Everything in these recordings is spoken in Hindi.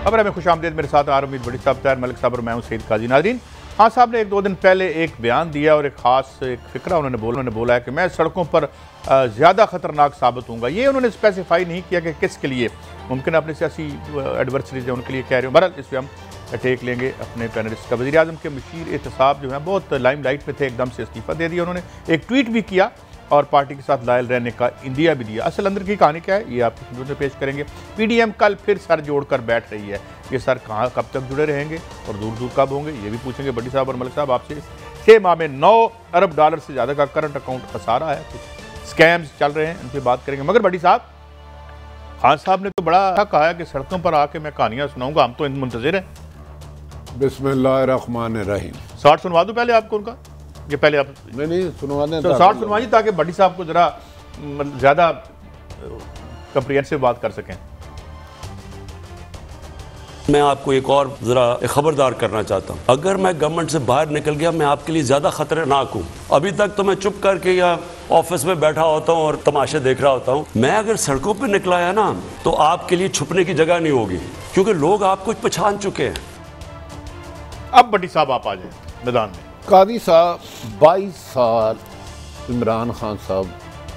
खबर में खुश आमदीद। मेरे साथ आर उम्मीद बड़ी साहब, तैयार मलिक साहब और मैं हूं सईद काजी। नाज़रीन, खान साहब ने एक दो दिन पहले एक बयान दिया और एक ख़ास फ़िक्रा उन्होंने बोला है कि मैं सड़कों पर ज़्यादा ख़तरनाक साबित होऊंगा। ये उन्होंने स्पेसिफाई नहीं किया कि किसके लिए, मुमकिन अपने सियासी एडवर्सरीज है उनके लिए कह रहे हो। बहरहाल इस पर हम टेक लेंगे अपने पैनलिस्ट का। वज़ीर आज़म के मशीर एहतसाब जो है बहुत लाइमलाइट पे थे, एकदम से इस्तीफ़ा दे दिया उन्होंने। एक ट्वीट भी किया और पार्टी के साथ लायल रहने का इंदिया भी दिया। असल अंदर की कहानी क्या है ये आपकी खिदमत में पेश करेंगे। पीडीएम कल फिर सर जोड़कर बैठ रही है। ये सर कहाँ कब तक जुड़े रहेंगे और दूर दूर कब होंगे, ये भी पूछेंगे बड़ी साहब और मलिक साहब आपसे। 6 माह में $9 अरब से ज़्यादा का करंट अकाउंट खसारा है, कुछ स्कैम्स चल रहे हैं, इन पर बात करेंगे। मगर बड़ी साहब, खान साहब ने तो बड़ा अच्छा कहा है कि सड़कों पर आके मैं कहानियाँ सुनाऊंगा, हम तो मुंतज़िर हैं। बिस्मिल्लाहिर्रहमानिर्रहीम। शॉर्ट सुनवा दूँ पहले आपको उनका, ये पहले आप नहीं सुनवाने तो शॉर्ट सुनवाइए ताकि बड़ी साहब को जरा ज़्यादा कंप्रिहेंसिव बात कर सकें। मैं आपको एक और जरा खबरदार करना चाहता हूँ, अगर मैं गवर्नमेंट से बाहर निकल गया मैं आपके लिए ज़्यादा खतरनाक हूँ। अभी तक तो मैं चुप करके या ऑफिस में बैठा होता हूँ और तमाशे देख रहा होता हूँ। मैं अगर सड़कों पर निकला है ना तो आपके लिए छुपने की जगह नहीं होगी, क्योंकि लोग आपको पहचान चुके हैं। अब बड़ी साहब आप आ जाए मैदान में। कादी साहब 22 साल इमरान खान साहब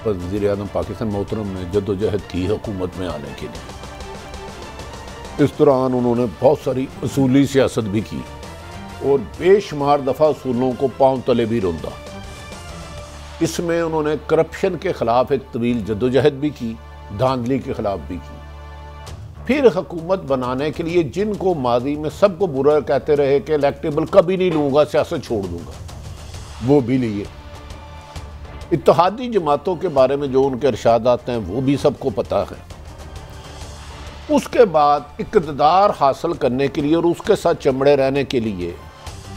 वज़ीर आज़म पाकिस्तान मोहतरम ने जद्दोजहद की हुकूमत में आने के लिए। इस दौरान उन्होंने बहुत सारी असूली सियासत भी की और बेशुमार दफ़ा असूलों को पांव तले भी रौंदा। इसमें उन्होंने करप्शन के ख़िलाफ़ एक तवील जद्दोजहद भी की, धांधली के ख़िलाफ़ भी की। फिर हुकूमत बनाने के लिए जिनको माजी में सबको बुरा कहते रहे कि इलेक्टेबल कभी नहीं लूँगा, सियासत छोड़ दूँगा, वो भी लिए। इत्तेहादी जमातों के बारे में जो उनके इरशाद आते हैं वो भी सबको पता है। उसके बाद इक़्तिदार हासिल करने के लिए और उसके साथ चमड़े रहने के लिए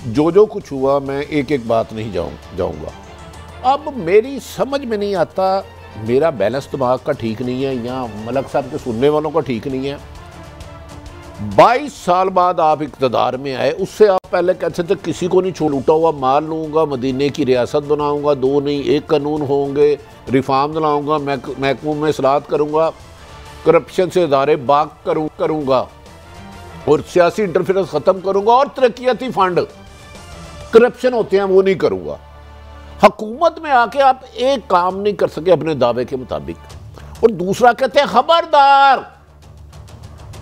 जो कुछ हुआ, मैं एक एक बात नहीं जाऊँगा। अब मेरी समझ में नहीं आता, मेरा बैलेंस दिमाग का ठीक नहीं है या मलक साहब के सुनने वालों का ठीक नहीं है। 22 साल बाद आप इक़्तिदार में आए, उससे आप पहले कहते थे किसी को नहीं छोड़, लूटा हुआ माल लूँगा, मदीने की रियासत बनाऊँगा, 2 नहीं 1 कानून होंगे, रिफॉर्म लाऊँगा, महकूम में इस्लाहत करूँगा, करप्शन से इदारे बाग करूँगा और सियासी इंटरफेरेंस ख़त्म करूँगा और तरक्याती फंड करप्शन होते हैं वो नहीं करूँगा। हुकूमत में आके आप एक काम नहीं कर सके अपने दावे के मुताबिक, और दूसरा कहते हैं खबरदार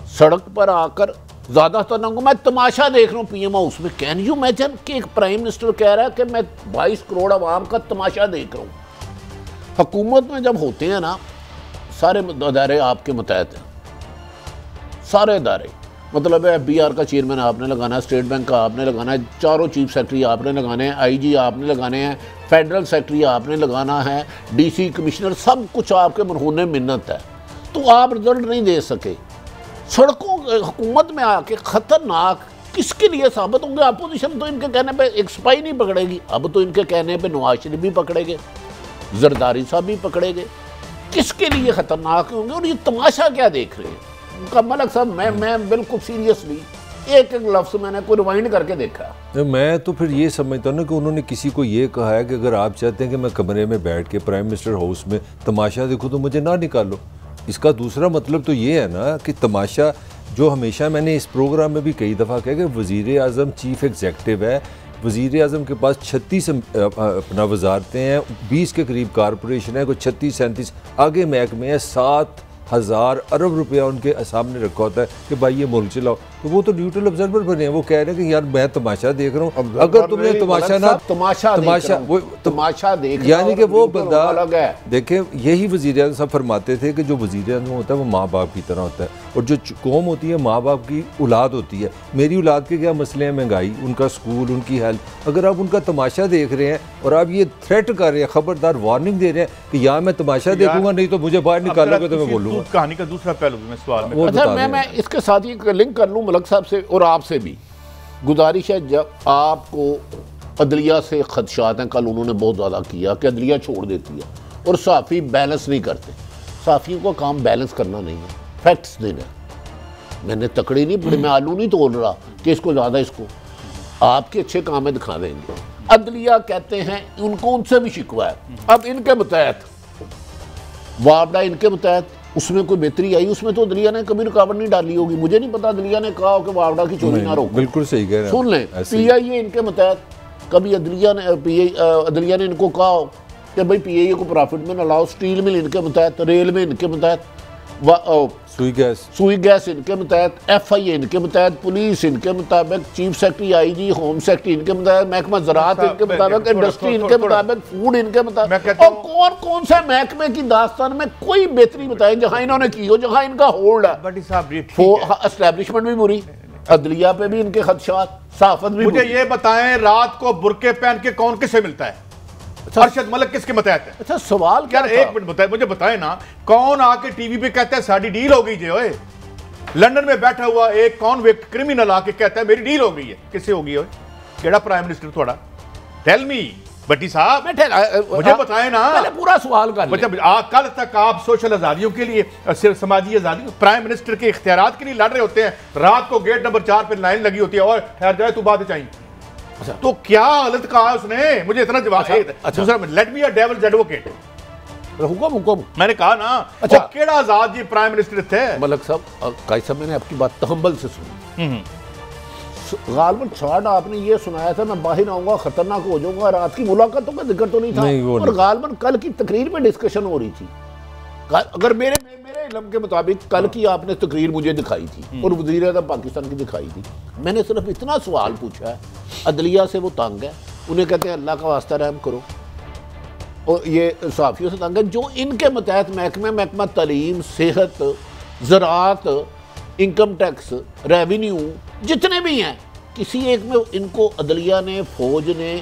सड़क पर आकर ज्यादातर ना, मैं तमाशा देख रहा हूं पीएम हाउस में। कैन यू इमेजिन कि एक प्राइम मिनिस्टर कह रहा है कि मैं 22 करोड़ आवाम का तमाशा देख रहा हूं। हुकूमत में जब होते हैं ना, सारे अदारे आपके मुतहत हैं, सारे अदारे, मतलब है FBR का चेयरमैन आपने लगाना है, स्टेट बैंक का आपने लगाना है, चारों चीफ सेक्रेटरी आपने लगाने हैं, IG आपने लगाने हैं, फेडरल सेक्रेटरी आपने लगाना है, DC कमिश्नर, सब कुछ आपके मरहूने मिन्नत है, तो आप रिजल्ट नहीं दे सके। सड़कों हुकूमत में आके खतरनाक किसके लिए साबित होंगे? अपोजिशन तो इनके कहने पे एक सिपाही नहीं पकड़ेगी, अब तो इनके कहने पे नवाज शरीफ भी पकड़ेंगे, जरदारी साहब भी पकड़ेंगे। किसके लिए खतरनाक होंगे और ये तमाशा क्या देख रहे हैं? मलक साहब, मैं बिल्कुल सीरियसली एक लफ्ज़ मैंने कोई रिवाइंड करके देखा। मैं तो फिर ये समझता हूँ ना कि उन्होंने किसी को ये कहा है कि अगर आप चाहते हैं कि मैं कमरे में बैठ के प्राइम मिनिस्टर हाउस में तमाशा देखूँ तो मुझे ना निकालो। इसका दूसरा मतलब तो ये है ना कि तमाशा, जो हमेशा मैंने इस प्रोग्राम में भी कई दफ़ा कहा कि वज़ीर आज़म चीफ़ एग्जेक्टिव है, वज़ीर आज़म के पास 36 अपना वजारतें हैं, 20 के करीब कारपोरेशन है, कोई 36-37 आगे महकमे हैं, 7,000 अरब रुपया उनके सामने रखा होता है कि भाई ये मुल्क चलाओ। तो वो तो न्यूट्रल ऑब्जर्वर बने हैं, वो कह रहे हैं कि यार मैं तमाशा देख रहा हूँ। अगर तुमने तमाशा ना तमाशा देख, यानी कि वो बंदा देखें, यही वज़ीर आज़म साहब फरमाते थे कि जो वज़ीर आज़म होता है वो माँ बाप की तरह होता है, और जो कौम होती है माँ बाप की औलाद होती है। मेरी औलाद के क्या मसले हैं? महंगाई, उनका स्कूल, उनकी हेल्थ। अगर आप उनका तमाशा देख रहे हैं और आप ये थ्रेट कर रहे हैं, खबरदार वार्निंग दे रहे हैं कि यार मैं तमाशा देखूंगा नहीं तो मुझे बाहर निकालोगे तो मैं बोलूँगा। कहानी का दूसरा पहलू भी मैं सवाल में, अच्छा मैं इसके साथ ही लिंक कर लूँ मलक साहब से और आपसे भी। गुजारिश है, जब आपको अदलिया से खदशात हैं, कल उन्होंने बहुत ज़्यादा किया कि अदलिया छोड़ देती है और सहाफ़ी बैलेंस नहीं करते। सहाफ़ियों का काम बैलेंस करना नहीं है, फैक्ट्स देना। मैंने तकड़ी नहीं पड़ी, मैं आलू नहीं तोड़ रहा कि इसको ज़्यादा, इसको आपके अच्छे काम में दिखा देंगे। अदलिया कहते हैं उनको उनसे भी शिकवा है। अब इनके मुतहत वापडा, इनके मुतहत उसमें कोई बेहतरी आई? उसमें तो अदलिया ने कभी रुकावट नहीं डाली होगी। मुझे नहीं पता अदलिया ने कहा हो कि वावड़ा की चोरी ना रोको। बिल्कुल सही कह रहे हैं। सुन लें, PIA इनके मतहत कभी अदलिया ने इनको कहा हो कि भाई PIA को प्रॉफिट में न लाओ। स्टील मिल इनके मतहत, रेल में इनके मतहत, सुई गैस इनके मतहत, FI इनके मतहत, पुलिस इनके मुताबिक, chief secretary IG, home secretary इनके मुताबिक, महकमा ज़राअत इनके मुताबिक, इंडस्ट्री इनके मुताबिक, फूड इनके मुताबिक। और कौन कौन सा महकमे की दास्तान में कोई बेहतरी बताए जहां इन्होंने की हो, जहां इनका होल्ड है। एस्टैब्लिशमेंट भी बुरी, अदलिया पे भी इनके खदशात, सहाफत भी। मुझे ये बताएं, रात को बुरके पहन के कौन किससे मिलता है? अरशद मलिक किसके मतहत है? अच्छा, सवाल क्या? एक मिनट बताए, मुझे बताए ना, कौन आके टीवी पे कहता है साड़ी डील हो गई जे? ओए, लंदन में बैठा हुआ एक कॉन्विक्ट क्रिमिनल आके कहता है मेरी डील हो गई है। किससे होगी? ओए, केड़ा प्राइम मिनिस्टर थोड़ा? टेल मी भट्टी साहब, मुझे बताए ना, पहले पूरा सवाल कर ले। कल तक आप सोशल आजादियों के लिए, सिर्फ समाजी आजादी, प्राइम मिनिस्टर के इख्तियारात के लिए लड़ रहे होते हैं। रात को गेट नंबर 4 पे लाइन लगी होती है और ठहर जाए तू बात चाहिए। अच्छा, तो क्या हालत कहा उसने? मुझे इतना जवाब। दूसरा, लेट मी अ डेविल्स एडवोकेट। हुक्म मैंने कहा ना, अच्छा केड़ा आजाद जी प्राइम मिनिस्टर थे? मलिक साहब, काई साहब, मैंने आपकी बात तहम्बल से सुनी। गालबन शार्ट आपने ये सुनाया था मैं बाहर आऊंगा खतरनाक हो जाऊंगा, रात की मुलाकातों का जिक्र तो नहीं था। और गालबन कल की तकरीर में डिस्कशन हो रही थी। अगर मेरे इल्म के मुताबिक कल की आपने तकरीर मुझे दिखाई थी और वज़ीर-ए-आज़म पाकिस्तान की दिखाई थी। मैंने सिर्फ इतना सवाल पूछा है, अदलिया से वो तंग है, उन्हें कहते हैं अल्लाह का वास्ता रहम करो, और ये सहाफ़ियों से तंग है जो इनके मतहत महकमा तालीम, सेहत, ज़राअत, इनकम टैक्स, रेवेन्यू जितने भी हैं, किसी एक में इनको अदलिया ने, फौज ने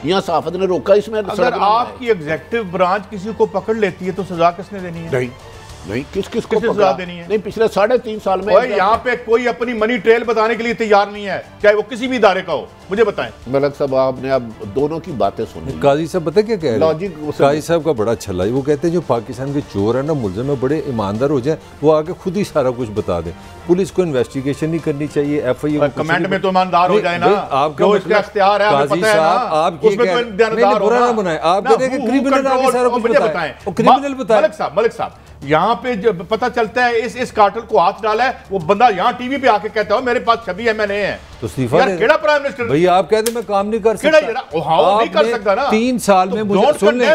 या सहाफत ने रोका। इसमें अगर आपकी एग्जीक्यूटिव ब्रांच किसी को पकड़ लेती है तो सजा किसने देनी है? नहीं, किसको सजा देनी है? नहीं, पिछले 3.5 साल में यहाँ पे कोई अपनी मनी ट्रेल बताने के लिए तैयार नहीं है, चाहे वो किसी भी इदारे का हो। मुझे बताएं। मलिक साहब, आपने अब दोनों की बातें सुनी। काजी साहब पता क्या कह रहे हैं? काजी साहब का बड़ा अच्छा लगा, वो कहते हैं जो पाकिस्तान के चोर है ना, मुल्ज़िम है, बड़े ईमानदार हो जाए, वो आगे खुद ही सारा कुछ बता दें। पुलिस को इन्वेस्टिगेशन नहीं करनी चाहिए, FIA कमेंट में तो ईमानदार हो जाए ना, आपका इख्तियार है, काजी साहब आप बुरा ना बनाए, आप कहते हैं क्रिमिनल आगे सारा कुछ बताएं, क्रिमिनल बताएं। मलिक साहब, यहाँ पे जब पता चलता है इस कार्टल को हाथ डाला है, वो बंदा यहाँ टीवी पे आके कहता है मेरे पास 26 MNA है, तो इस्तीफा दे। केड़ा प्राइम मिनिस्टर? भैया आप कहते मैं काम नहीं कर सकता, नहीं कर सकता ना। 3 साल में मुझे सुन लें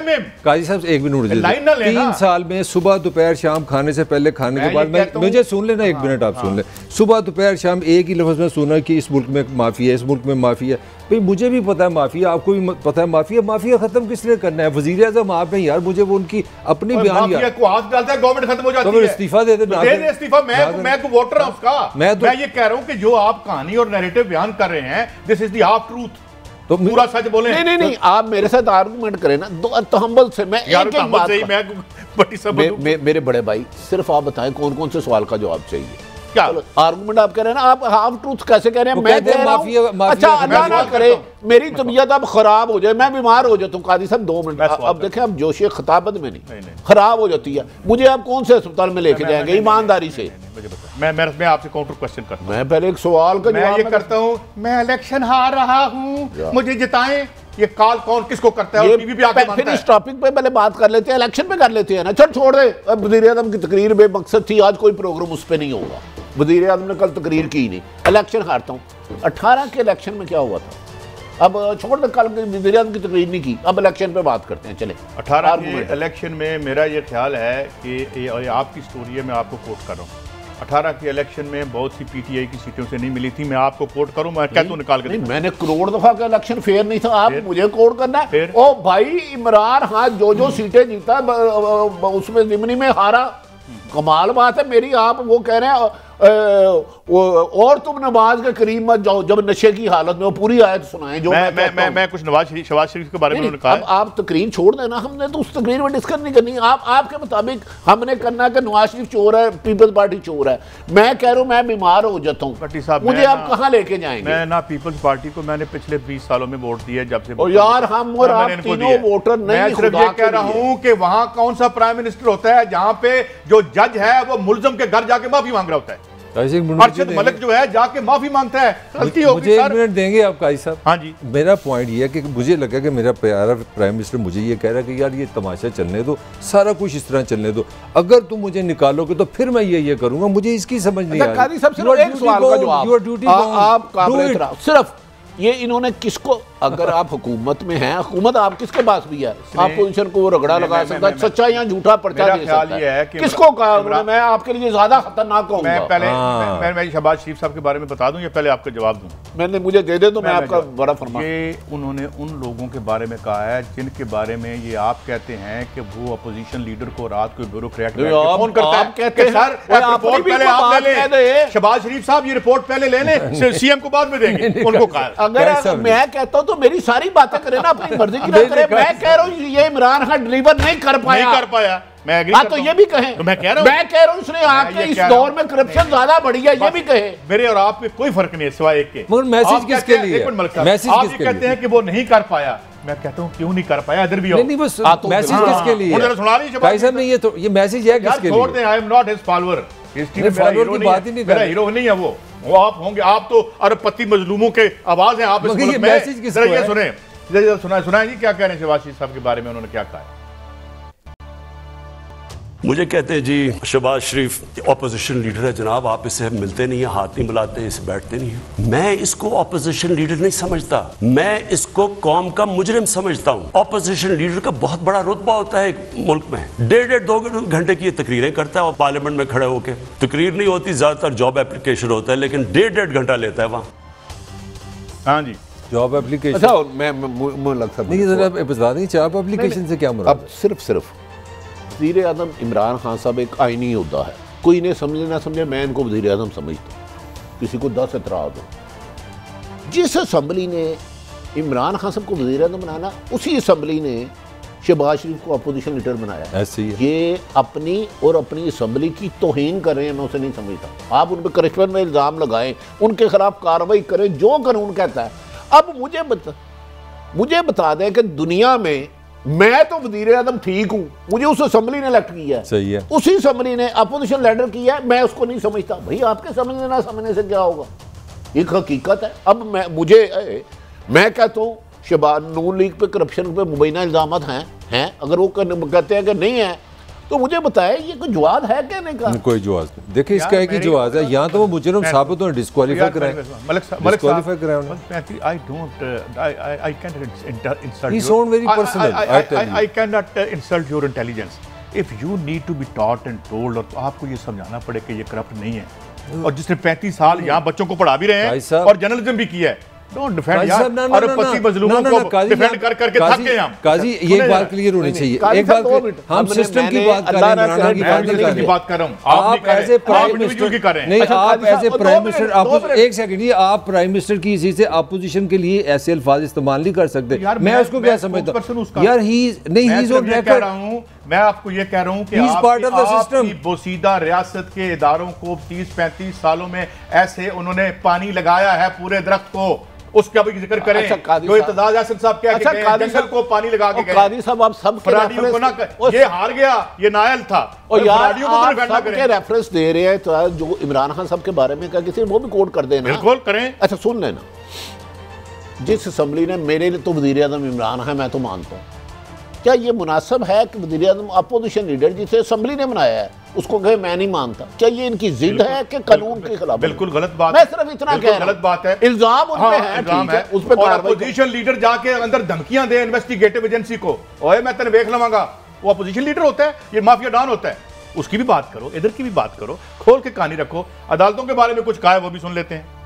काजी साहब, 1 मिनट मुझे 3 साल में सुबह दोपहर शाम खाने से पहले, खाने के बाद, मुझे सुन लेना 1 मिनट आप सुन लें। सुबह दोपहर शाम एक ही लफ्ज़ में सुना कि इस मुल्क में माफिया है, इस मुल्क में माफिया है। भाई मुझे भी पता है माफिया, आपको भी पता है माफिया। माफिया खत्म किस लिए करना है? वज़ीर-ए-आज़म आप हैं यार, मुझे वो उनकी अपनी बयान को हाथ डालता है गवर्नमेंट खत्म हो जाती है, इस्तीफा दे दे इस्तीफा। मैं तो वोटर हूं उसका। मैं ये कह रहा हूं कि जो आप कहानी और नैरेटिव बयान कर रहे हैं, this is the half truth, तो पूरा सच बोले। नहीं, आप मेरे साथ आर्गुमेंट करें ना, तहम्बल से। मैं एक बात, मेरे बड़े भाई, सिर्फ आप बताएं कौन कौन से सवाल का जवाब चाहिए? क्या आर्गुमेंट आप कह रहे हैं ना? आप हाफ ट्रूथ कैसे कह रहे हैं? मैं कह रहा हूं, अच्छा अल्लाह ना करे मेरी तबीयत अब खराब हो जाए, मैं बीमार हो जाता हूं, काजी साहब 2 मिनट। अब देखें, अब जोशी खताबत में नहीं खराब हो जाती है, मुझे आप कौन से अस्पताल में लेके जाएंगे ईमानदारी से? मैं आपसे काउंटर क्वेश्चन करता हूं। मैं पहले एक सवाल का जवाब ये करता हूं, मैं इलेक्शन हार रहा हूं, मुझे जिताएं। ये कॉल कौन किसको करता है? टीवी पे आके फिर इस टॉपिक पे पहले बात कर लेते हैं, इलेक्शन पे कर लेते हैं ना। छोड़ दे, अब वज़ीर-ए-आज़म की तकरीर बेमकसद थी, आज कोई प्रोग्राम उस पर नहीं होगा। वज़ीर-ए-आज़म ने कल तकरीर की नहीं, इलेक्शन हारता हूँ। 18 के इलेक्शन में क्या हुआ था? अब छोड़ दे, कल वज़ीर-ए-आज़म की तकरीर नहीं की, अब इलेक्शन पे बात करते हैं। चले 18 के इलेक्शन में मेरा ये ख्याल है कि आपकी स्टोरी है, मैं आपको कोट कर रहा हूँ। 18 के इलेक्शन में बहुत सी PTI की सीटों से नहीं मिली थी। मैं आपको कोट करूं, मैं क्या तो निकाल कर? मैंने करोड़ दफा का इलेक्शन फेयर नहीं था, आप मुझे कोट करना है? ओ भाई, इमरान हाँ जो सीटें जीता उसमें जिमनी में हारा, कमाल बात है मेरी। आप वो कह रहे हैं और तुम नमाज के करीब मत जाओ जब नशे की हालत में, वो पूरी आयत सुनाएं जो मैं कुछ शहबाज शरीफ के बारे में कहा। अब आप तकरीर छोड़ देना, हमने तो उस तकरीर में डिस्कस नहीं करनी। आपके मुताबिक हमने करना कि नवाज शरीफ चोर है, पीपल्स पार्टी चोर है। मैं कह रहा हूँ मैं बीमार हो जाता हूँ, मुझे आप कहाँ लेके जाएंगे? मैं ना पीपल्स पार्टी को मैंने पिछले 20 सालों में वोट दिया जब से। यार हम और आप तीनों वोटर नहीं। मैं सिर्फ ये कह रहा हूँ कि वहां कौन सा प्राइम मिनिस्टर होता है जहां पे जो जज है वो मुल्ज़िम के घर जाके माफी मांग रहा होता है? अरशद मलिक जो है जाके माफी मांगता है, गलती होगी मुझे सर। 1 मिनट देंगे आप काजी साहब? हाँ जी। मेरा पॉइंट ये है कि मुझे लगा कि मेरा प्यारा प्राइम मिनिस्टर मुझे ये कह रहा है कि यार ये तमाशा चलने दो, सारा कुछ इस तरह चलने दो, अगर तुम मुझे निकालोगे तो फिर मैं ये करूंगा। मुझे इसकी समझ नहीं आ रही। काजी साहब सिर्फ एक सवाल का जवाब, आप काबिल सिर्फ ये इन्होंने किसको, अगर आप हुकूमत में हैं, हुकूमत आप किसके पास भी है, अपोजिशन को वो रगड़ा लगा सकता है, सच्चा या झूठा पर्चा दे सकता है, किसको कहा उन्होंने? मैं आपके लिए ज्यादा खतरनाक कहूंगा। मैं पहले मैं शहबाज शरीफ साहब के बारे में बता दूं या पहले आपका जवाब दूं? मैंने मुझे दे दे तो मैं आपका बड़ा फरमा। ये उन्होंने उन लोगों के बारे में कहा है जिनके बारे में ये आप कहते हैं कि वो अपोजिशन लीडर को रात को ब्यूरोक्रेट फोन करता है, कहते हैं सर रिपोर्ट पहले आप ले लें, शहबाज शरीफ साहब ये रिपोर्ट पहले ले लें, सीएम को बाद में देंगे। उनको कहा अगर मैं कहता हूं तो मेरी सारी बातें करें ना, अपनी मर्जी की ना करें। मैं कह रहा हूं ये इमरान खान डिलीवर नहीं कर पाया। मैं एग्री करता हूं। तो ये भी कहें, तो मैं कह रहा हूं उसने आपके इस दौर में करप्शन ज्यादा बढ़ी है, ये भी कहे। मेरे और आप में कोई फर्क नहीं है सिवाय एक के। मगर मैसेज किसके लिए? आप ये कहते हैं कि वो नहीं कर पाया, मैं कहता हूं क्यों नहीं कर पाया, इधर भी हो। नहीं बस मैसेज किसके लिए? सुना लीजिए भाई साहब ने ये मैसेज है किसके लिए? छोड़ दें, I am not his follower. Follower की बात ही नहीं कर रहे। मेरा हीरो नहीं है वो आप होंगे। आप तो अरबपति मजलूमों के आवाज हैं आप इस मुल्क में। ये सुना जी क्या कह रहे हैं शहबाज शरीफ साहब के बारे में, उन्होंने क्या कहा है? मुझे कहते हैं जी शहबाज शरीफ ऑपोजिशन लीडर है जनाब, आप इससे मिलते नहीं है, हाथ नहीं मिलाते, इससे बैठते नहीं है। मैं इसको ऑपोजिशन लीडर नहीं समझता, मैं इसको कौम का मुजरिम समझता हूँ। ऑपोजिशन लीडर का बहुत बड़ा रुतबा होता है एक मुल्क में। 1.5-2 घंटे की तकरीरें करता है और पार्लियामेंट में खड़े होकर। तकरीर नहीं होती, ज्यादातर जॉब एप्लीकेशन होता है, लेकिन 1.5 घंटा लेता है वहाँ। हाँ जी, जॉब एप्लीकेशन। अच्छा मैं लगता नहीं जरा बता दें जॉब एप्लीकेशन से क्या मुराद? अब सिर्फ वज़ीर आज़म इमरान खान साहब एक आईनी होता है, कोई इन्हें समझे ना समझे, मैं इनको वज़ीर आज़म समझता हूँ, किसी को 10 एतराज़ हो। जिस असम्बली ने इमरान खान साहब को वज़ीर आज़म बनाना, उसी असम्बली ने शहबाज शरीफ को अपोजिशन लीडर बनाया। ऐसे ही ये अपनी असम्बली की तौहीन कर रहे हैं, मैं उसे नहीं समझता। आप उन पर करप्शन में इल्ज़ाम लगाएं, उनके खिलाफ कार्रवाई करें, जो कानून कहता है। अब मुझे बता दें कि दुनिया में मैं तो वज़ीर आज़म ठीक हूँ, मुझे उस असम्बली ने इलेक्ट किया है, सही है, उसी असम्बली ने अपोजिशन लीडर किया है, मैं उसको नहीं समझता। भाई आपके समझने ना समझने से क्या होगा, एक हकीकत है। अब मैं कहता हूँ शहबाज नून लीग पे करप्शन पे मुबैना इल्ज़ाम हैं, अगर वो कहते हैं कि नहीं है तो मुझे बताए ये कोई जवाब है क्या? नहीं का कोई जवाब नहीं। देखिए इसका एक ही जवाब है, यहाँ तो वो मुजरिम साबित हो, डिस्क्वालीफाई कराएं, डिस्क्वालीफाई कराएं। I don't I can't insult you sound very personal. I cannot insult your intelligence. If you need to be taught and told, और तो आपको ये समझाना पड़े कि ये करप्ट नहीं है, और जिसने 35 साल यहाँ बच्चों को पढ़ा भी रहे हैं और जर्नलिज्म भी किया है। डोंट डिफेंड यार, और पति मजलूमों को डिफेंड करके थक गए हम। काजी ये एक बात क्लियर होनी चाहिए, एक बात हम सिस्टम की बात कर रहे हैं, इमरान की बात कर रहा हूं। आप एज ए प्राइम मिनिस्टर की कर रहे हैं, नहीं आप एज ए प्राइम मिनिस्टर, आप एक सेकंड, ये आप प्राइम मिनिस्टर की इसी से अपोजिशन के लिए ऐसे अल्फाज इस्तेमाल नहीं कर सकते। मैं उसको क्या समझता हूं यार, ही नहीं, ही इज ऑन रिकॉर्ड। मैं आपको ये कह रहा हूं कि आपकी बोसीदा रियासत के इदारों को 30-35 सालों में ऐसे उन्होंने पानी लगाया है पूरे दरख्त को, उसका भी जिक्र करें। जो इत्तेजाज असद साहब क्या कहते हैं, जंगल को पानी लगा के गए। कादी साहब आप सब फराडियों को ना, ये हार गया, ये नायल था, और फराडियों को तो सब के रेफरेंस दे रहे हैं। तो जो इमरान खान साहब के बारे में कहा किसी वो भी कोट कर देना, बिल्कुल करें। अच्छा सुन लेना, जिस असम्बली ने, मेरे लिए तो वज़ीर आज़म इमरान है, मैं तो मानता हूँ, क्या ये मुनासिब है कि वज़ीर आज़म अपोजिशन लीडर जिसे असम्बली ने बनाया है उसको कहे मैं नहीं मानता? क्या ये इनकी जिद है कि कानून के खिलाफ? बिल्कुल गलत बात, मैं सिर्फ इतना कह रहा हूं, गलत बात है, इल्जाम उन पे है, ठीक है, उस पे कार्रवाई। अपोजिशन लीडर जाके अंदर धमकियां दे इन्वेस्टिगेटिव एजेंसी को, ओए मैं तेरे देख लवांगा, वो अपोजिशन लीडर होता है, ये माफिया डॉन होता है, उसकी भी बात करो, इधर की भी बात करो, खोल के कहानी रखो। अदालतों के बारे में कुछ कहा है वो भी सुन लेते हैं।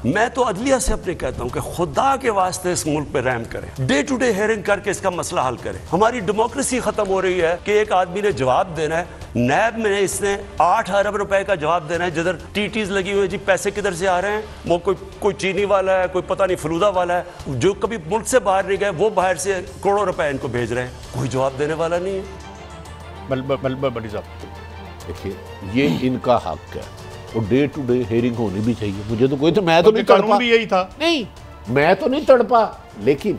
मैं तो अदलिया से अपने कहता हूं कि खुदा के वास्ते इस मुल्क पे रहम करें, डे टू डे हेयरिंग करके इसका मसला हल करें। हमारी डेमोक्रेसी खत्म हो रही है कि एक आदमी ने जवाब देना है, नैब में इसने 8 अरब रुपए का जवाब देना है, जिधर टीटीज लगी हुई है, जी पैसे किधर से आ रहे हैं, वो कोई चीनी वाला है, कोई पता नहीं फलूदा वाला है, जो कभी मुल्क से बाहर नहीं गए, वो बाहर से करोड़ों रुपए इनको भेज रहे हैं, कोई जवाब देने वाला नहीं है। बड़ी साहब देखिए, ये इनका हक है और डे टू डे हेयरिंग होनी भी चाहिए। मुझे तो कोई तो मैं तो नहीं तड़पा, भी यही था, नहीं मैं तो नहीं तड़पा, लेकिन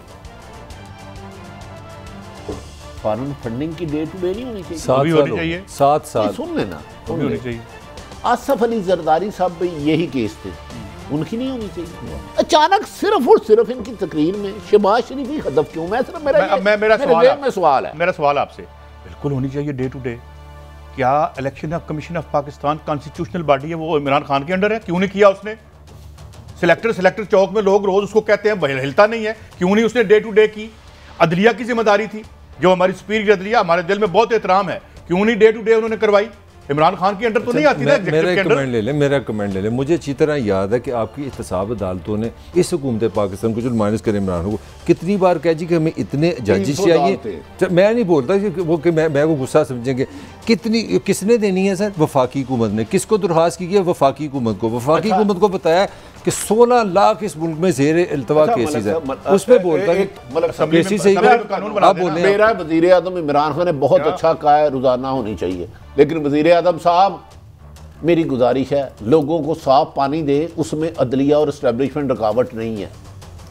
फॉरेन फंडिंग की डे टू डे नहीं होनी चाहिए? 7 होनी साल चाहिए। 7 साल सुन लेना, वो भी होनी चाहिए। आसफ अली जरदारी साहब भी यही केस थे, उनकी नहीं होनी चाहिए। अचानक सिर्फ और सिर्फ इनकी तकरीर में शहबाज शरीफ ही हदफ क्यों? मेरा सवाल है, मेरा सवाल आपसे, बिल्कुल होनी चाहिए डे टू डे। क्या election commission of Pakistan constitutional body है, वो इमरान खान के अंडर है? क्यों नहीं किया उसने? सेलेक्टर चौक में लोग रोज उसको कहते हैं, हिलता नहीं है, क्यों नहीं उसने डे टू डे की? अदलिया की जिम्मेदारी थी, जो हमारी सुपीरियर अदलिया, हमारे दिल में बहुत एहतराम है, क्यों नहीं डे टू डे उन्होंने करवाई? इमरान खान के अंडर तो नहीं आती ना। मेरा कमेंट ले ले। मुझे अच्छी तरह याद है कि आपकी एहतसाब अदालतों ने इस हुकूमत पाकिस्तान को जो माइनस करे इमरान को कितनी बार कह जी कि हमें इतने जजेस चाहिए। मैं नहीं बोलता कि वो कि मैं को गुस्सा समझेंगे, किसने देनी है सर? वफाकी हुकूमत ने। किसको दरख्वास्त की है? वफाकी हुकूमत को। वफाकी हुकूमत को बताया कि 16 लाख इस मुल्क में ज़ेर इल्तवा केसेस है, उसमें बोलता है आप बोले। मेरा वज़ीर आज़म इमरान खान ने बहुत अच्छा कहा है रोज़ाना होनी चाहिए, लेकिन वज़ीर आज़म साहब मेरी गुजारिश है लोगों को साफ पानी दे, उसमें अदलिया और इस्टेब्लिशमेंट रुकावट नहीं है।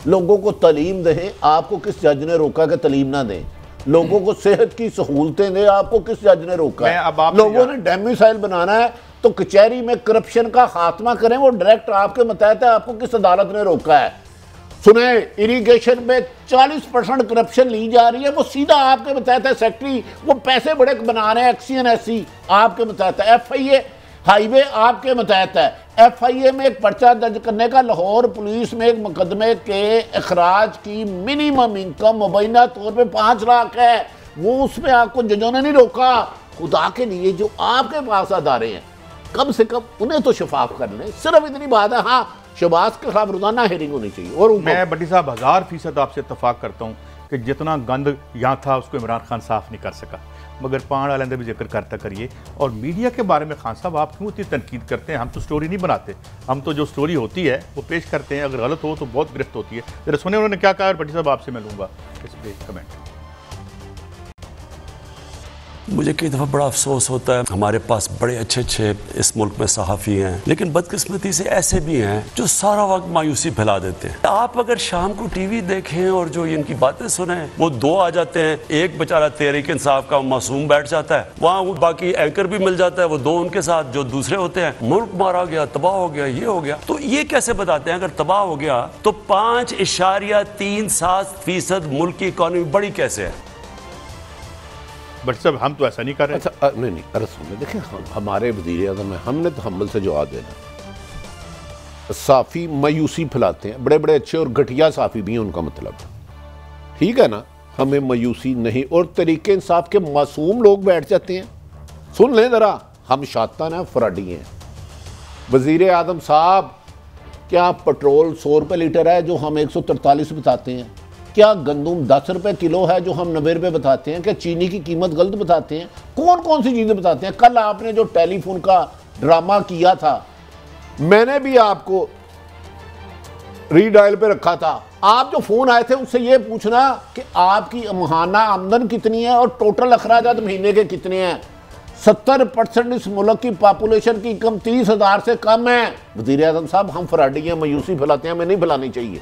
लोगों को तालीम दें, आपको किस जज ने रोका कि तालीम ना दें? लोगों को सेहत की सहूलतें दें, आपको किस जज ने रोका है? लोगों ने डोमिसाइल बनाना है तो कचहरी में करप्शन का खात्मा करें, वो डायरेक्ट आपके मतहत है, आपको किस अदालत ने रोका है? सुने, इरिगेशन में 40% करप्शन ली जा रही है, वो सीधा आपके मतहत है। सेक्रेटरी वो पैसे बड़े बना रहे हैं, XCNSC आपके मतहत है, FIA हाईवे आपके मतहत है। FIA में एक पर्चा दर्ज करने का, लाहौर पुलिस में एक मुकदमे के अखराज की मिनिमम इनकम मुबैना तौर पे 5 लाख है, वो उसमें आपको जजों ने नहीं रोका। खुदा के लिए जो आपके पास अदारे हैं कम से कम उन्हें तो शफाफ कर लें, सिर्फ इतनी बात है। हाँ, शहबाज के खिलाफ रोजाना हेयरिंग होनी चाहिए। और मैं भट्टी साहब 1000% आपसे इत्तफाक करता हूँ कि जितना गंद यहाँ था उसको इमरान खान साफ नहीं कर सका, मगर पाण वाले भी जिक्र करता करिए। और मीडिया के बारे में खान साहब आप क्यों इतनी तनकीद करते हैं? हम तो स्टोरी नहीं बनाते, हम तो जो स्टोरी होती है वो पेश करते हैं, अगर गलत हो तो बहुत गिरफ्त होती है। जरा सुने उन्होंने क्या कहा, और भट्टी साहब आपसे मैं लूँगा इस पर कमेंट। मुझे कई दफ़ा बड़ा अफसोस होता है, हमारे पास बड़े अच्छे इस मुल्क में सहाफ़ी हैं, लेकिन बदकिस्मती से ऐसे भी हैं जो सारा वक्त मायूसी फैला देते हैं। आप अगर शाम को टीवी देखें और जो इनकी बातें सुने, वो 2 आ जाते हैं, एक बेचारा तहरीक इंसाफ का मासूम बैठ जाता है, वहाँ वो बाकी एंकर भी मिल जाता है, वो 2 उनके साथ जो दूसरे होते हैं, मुल्क मारा गया, तबाह हो गया, ये हो गया। तो ये कैसे बताते हैं? अगर तबाह हो गया तो 5.37% मुल्क की इकॉनमी बड़ी कैसे है? बट सब हम तो ऐसा नहीं कर रहे। अच्छा नहीं अरे सुनिए, देखिए हमारे वज़ीर आज़म है, हमने तो हमल से जवाब देना। साफ़ी मायूसी फैलाते हैं, बड़े बड़े अच्छे और घटिया साफ़ी भी हैं, उनका मतलब ठीक है ना। हमें मायूसी नहीं, और तरीके इंसाफ के मासूम लोग बैठ जाते हैं। सुन लें ज़रा, हम शातान हैं, फराडी हैं। वज़ीर आज़म साहब, क्या पेट्रोल 100 रुपये लीटर है जो हम 143 बताते हैं? क्या गंदुम 10 रुपये किलो है जो हम 90 रुपये बताते हैं? क्या चीनी की कीमत गलत बताते हैं? कौन कौन सी चीज़ें बताते हैं? कल आपने जो टेलीफोन का ड्रामा किया था, मैंने भी आपको रीडायल पे रखा था। आप जो फ़ोन आए थे उससे ये पूछना कि आपकी माहाना आमदन कितनी है और टोटल अखराजात महीने के कितने हैं। 70% इस मुल्क की पॉपुलेशन की इनकम 30,000 से कम है। वज़ीर आज़म साहब, हम फराडी हैं, मायूसी फैलाते हैं, हमें नहीं फैलानी चाहिए।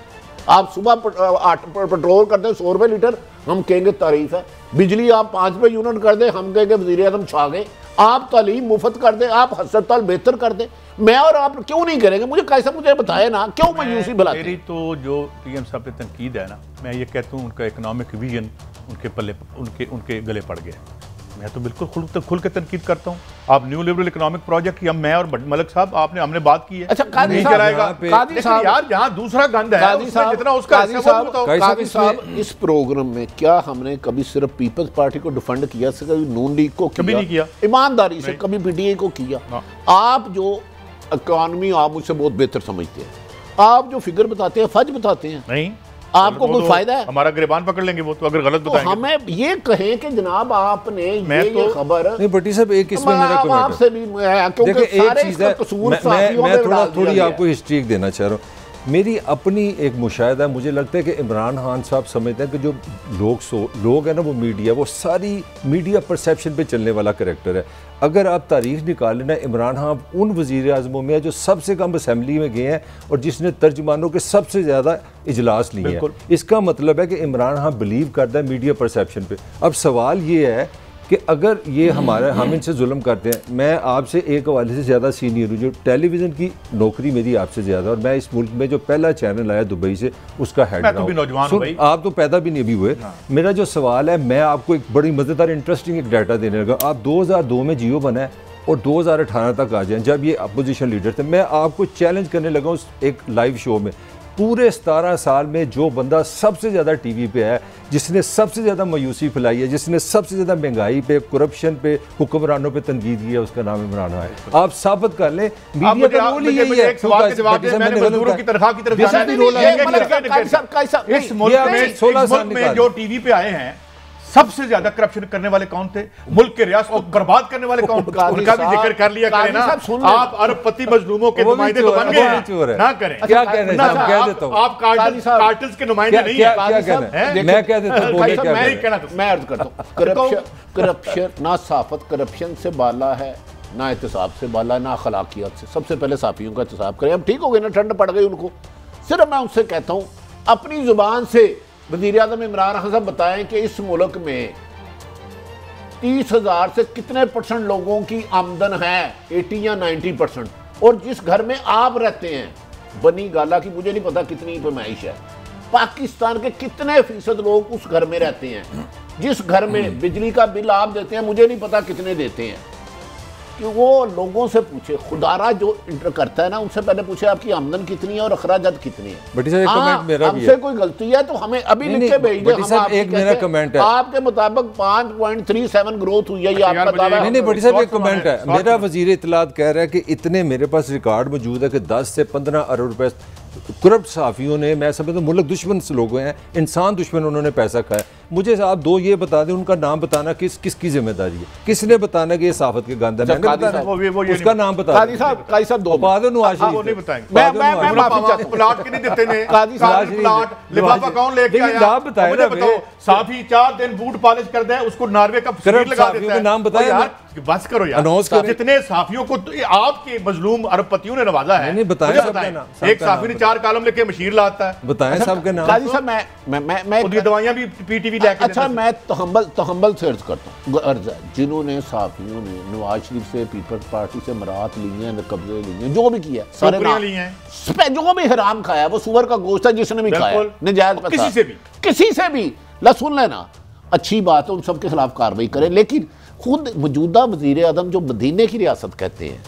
आप सुबह पेट्रोल करते हैं 100 रुपये लीटर, हम कहेंगे तारीफ है। बिजली आप 5 रुपये यूनिट कर दें, हम कहेंगे वज़ीर आज़म छा गए। आप तालीम मुफ्त कर दें, आप अस्पताल बेहतर कर दें, मैं और आप क्यों नहीं करेंगे? मुझे कैसा, मुझे बताए ना, क्यों मायूसी फैलाते हैं? मेरी तो जो PM साहब पे तनकीद है ना, मैं ये कहता हूँ उनका इकोनॉमिक विजन उनके पल्ले, उनके गले पड़ गया। मैं तो बिल्कुल खुल के तनकीद करता हूँ। आप न्यू लिबरल इकोनॉमिक प्रोजेक्ट, या मैं और मलिक साहब हमने बात की है। अच्छा, नहीं चलाएगा यार, यहाँ दूसरा गंद है, जितना उसका कादी साहब, इस प्रोग्राम में क्या हमने कभी सिर्फ पीपल्स पार्टी को डिफेंड किया, कभी नून लीग को कभी नहीं किया, ईमानदारी से कभी PTI को किया? आप जो इकोनॉमी, आप मुझसे बहुत बेहतर समझते हैं, आप जो फिगर बताते हैं फज बताते हैं, नहीं आपको कोई फायदा है? हमारा गिरबान पकड़ लेंगे वो तो, अगर गलत बताएंगे। हमें ये कहें कि जनाब आपने ये खबर नहीं। भट्टी साहब, एक इसमें मेरा कमेंट है। आपसे भी देखिए, एक चीज है, मैं थोड़ी आपको हिस्ट्री देना चाह रहा हूँ। मेरी अपनी एक मुशाहिदा है, मुझे लगता है कि इमरान खान साहब समझते हैं कि जो लोग हैं ना, वो मीडिया, वो सारी मीडिया परसेप्शन पे चलने वाला करैक्टर है। अगर आप तारीख निकालें ना, इमरान खान उन वज़ीर आज़मों में है जो सबसे कम असम्बली में गए हैं और जिसने तर्जुमानों के सबसे ज़्यादा इजलास लिए हैं। इसका मतलब है कि इमरान खान बिलीव करता है मीडिया परसेप्शन पे। अब सवाल ये है कि अगर ये हम इनसे जुल्म करते हैं, मैं आपसे एक हवाले से ज़्यादा सीनियर हूँ, जो टेलीविज़न की नौकरी मेरी आपसे ज़्यादा, और मैं इस मुल्क में जो पहला चैनल आया दुबई से उसका हेड रहा हूँ। आप तो पैदा भी नहीं अभी हुए। मेरा जो सवाल है, मैं आपको एक बड़ी मज़ेदार इंटरेस्टिंग एक डाटा देने लगा। आप 2002 में जियो बना है और 2018 तक आ जाएँ, जब ये अपोजिशन लीडर थे। मैं आपको चैलेंज करने लगा उस एक लाइव शो में, पूरे 17 साल में जो बंदा सबसे ज़्यादा टीवी पे है, जिसने सबसे ज़्यादा मायूसी फैलाई है, जिसने सबसे ज़्यादा महंगाई पे, करप्शन पे, हुक्मरानों पे तनकीद की है, उसका नाम इमरान खान है। आप साबित कर लें, मीडिया का रोल ही यही है। इस मुल्क में जो टीवी पे आए हैं, सबसे ज्यादा करप्शन करने वाले कौन थे? मुल्क के रियासत को बर्बाद करने वाले कौन? उनका भी जिक्र कर लिया करें ना। आप अरबपति मजलूमों के नुमाइंदे तो बन गए हैं, ना करें। क्या कह रहे हैं? कह देता हूं, आप कार्टल्स के नुमाइंदे नहीं हैं। मैं कह देता हूं, मैं अर्ज करता हूं, करप्शन ना साफत करप्शन से बाला है, ना एहतसाब से बाला, ना अखलाकियत से। सबसे पहले साफियों का एहतसाब करें। अब ठीक हो गए ना, ठंड पड़ गई उनको। सिर्फ मैं उनसे कहता हूं, अपनी जुबान से वज़ीर आज़म इमरान खान साहब बताएं कि इस मुल्क में 30,000 से कितने % लोगों की आमदन है, 80 या 90%। और जिस घर में आप रहते हैं, बनी गाला की मुझे नहीं पता कितनी पैमाइश है, पाकिस्तान के कितने फीसद लोग उस घर में रहते हैं। जिस घर में बिजली का बिल आप देते हैं, मुझे नहीं पता कितने देते हैं, कि वो लोगों से पूछे। खुदारा जो इंटर करता है ना, उनसे पहले पूछे आपकी आमदन कितनी है और अखराजात कितनी है। बट सर, एक कमेंट मेरा भी है, हमसे कोई गलती है तो हमें अभी लिख के भेज दें। हम एक मेरा कमेंट है, आपके मुताबिक 5.37 ग्रोथ हुई है, ये आपका दावा है। नहीं, बड़ी साहब एक कमेंट है मेरा। वजीर इत्तलात कह रहा है कि इतने मेरे पास रिकॉर्ड मौजूद है कि 10 से 15 अरब रुपए करप्ट सहाफ़ियों ने, मैं समझता हूँ मुल्क दुश्मन से लोग हैं, इंसान दुश्मन, उन्होंने पैसा खाया। मुझे आप दो ये बता दें, उनका नाम बताना किसकी जिम्मेदारी है, किसने बताना कि ये साफत के गंद है, मैंने बताना, उसका नाम बता काजी साहब दो प्लाट के नहीं देते ने, प्लाट लिफाफा कौन लेके आया, मुझे बताओ। साफी 4 दिन बूट पॉलिश कर दे, उसको नॉर्वे का लगा देता है। नाम बताया, बस करो यार। जितने साफियों को आपके मजलूम अरबपतियों ने नवाजा है, नहीं बताया। एक साफी ने 4 कॉलम लेके मशीर लाता है, बताएं सबके नाम। काजी साहब मैं दवाइयां भी पीटीवी लेके। अच्छा, मैं तहम्बल से अर्ज करता हूँ, जिन्होंने साफियों ने नवाज शरीफ से, पीपल्स पार्टी से मरात ली हैं, कब्जे लिए हैं, जो भी किया, सारे ली हैं, जो भी हराम खाया, वो सुअर का गोश्त है जिसने भी खाया नजायज, किसी से भी ला, सुन लेना, अच्छी बात है, उन सबके खिलाफ कार्रवाई करें। लेकिन खुद मौजूदा वजीर आज़म जो मदीने की रियासत कहते हैं,